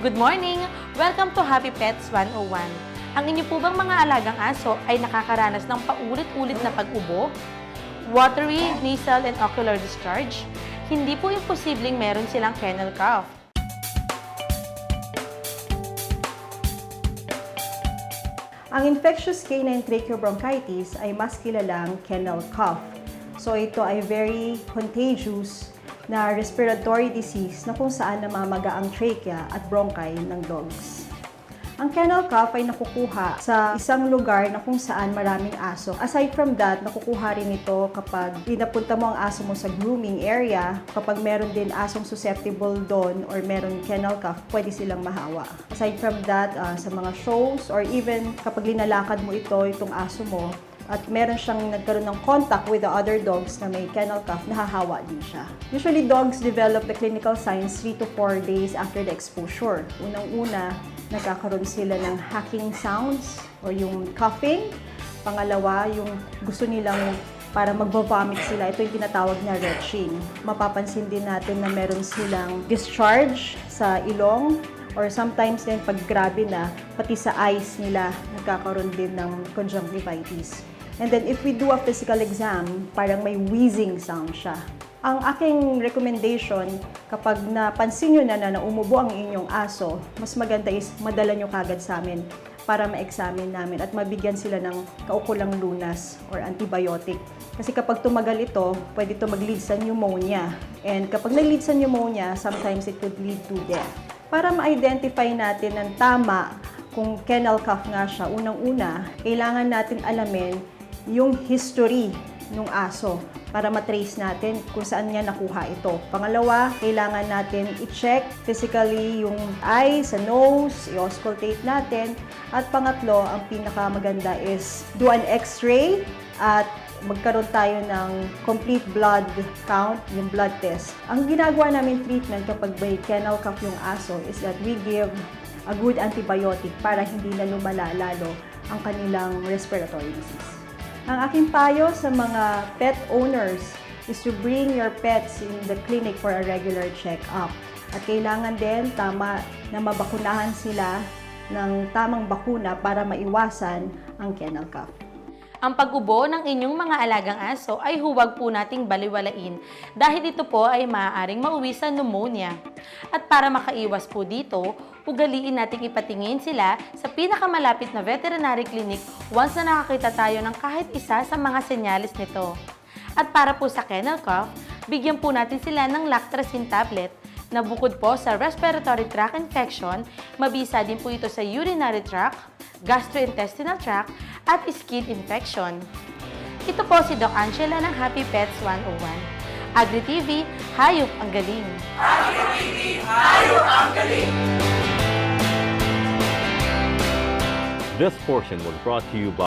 Good morning! Welcome to Happy Pets 101. Ang inyo po bang mga alagang aso ay nakakaranas ng paulit-ulit na pag-ubo, watery, nasal, and ocular discharge? Hindi po imposibleng meron silang kennel cough. Ang infectious canine tracheobronchitis ay mas kilalang kennel cough. So ito ay very contagious na respiratory disease na kung saan namamaga ang trachea at bronchi ng dogs. Ang kennel cough ay nakukuha sa isang lugar na kung saan maraming aso. Aside from that, nakukuha rin ito kapag pinapunta mo ang aso mo sa grooming area, kapag meron din asong susceptible doon or meron kennel cough, pwede silang mahawa. Aside from that, sa mga shows or even kapag linalakad mo itong aso mo, at meron siyang nagkaroon ng contact with the other dogs na may kennel cough, nahahawa din siya. Usually, dogs develop the clinical signs 3 to 4 days after the exposure. Unang-una, nagkakaroon sila ng hacking sounds or yung coughing. Pangalawa, yung gusto nilang para magbo-vomit sila. Ito yung tinatawag na retching. Mapapansin din natin na meron silang discharge sa ilong or sometimes din pag grabe na, pati sa eyes nila nagkakaroon din ng conjunctivitis. And then if we do a physical exam, parang may wheezing sound siya. Ang aking recommendation, kapag napansin nyo na umubo ang inyong aso, mas maganda is madala nyo kagad sa amin para ma-examine namin at mabigyan sila ng kaukulang lunas or antibiotic. Kasi kapag tumagal ito, pwede ito mag-lead sa pneumonia. And kapag nag-lead sa pneumonia, sometimes it could lead to death. Para ma-identify natin ng tama kung kennel cough nga siya, unang-una, kailangan natin alamin yung history ng aso para matrace natin kung saan niya nakuha ito. Pangalawa, kailangan natin i-check physically yung eye, sa nose, i-auscultate natin. At pangatlo, ang pinakamaganda is do an x-ray at magkaroon tayo ng complete blood count, yung blood test. Ang ginagawa namin treatment kapag may kennel cough yung aso is that we give a good antibiotic para hindi na lumala lalo ang kanilang respiratory disease. Ang aking payo sa mga pet owners is to bring your pets in the clinic for a regular check-up. At kailangan din tama na mabakunahan sila ng tamang bakuna para maiwasan ang kennel cough. Ang pag-ubo ng inyong mga alagang aso ay huwag po nating baliwalain dahil ito po ay maaaring mauwi sa pneumonia. At para makaiwas po dito, ugaliin nating ipatingin sila sa pinakamalapit na veterinary clinic once na nakakita tayo ng kahit isa sa mga senyalis nito. At para po sa kennel cough, bigyan po natin sila ng Lactracin tablet na bukod po sa respiratory tract infection, mabisa din po ito sa urinary tract, gastrointestinal tract, at skin infection. Ito po si Doc Angela ng Happy Pets 101. Agri-TV, hayop ang galing! Agri-TV, hayop ang galing! This portion was brought to you by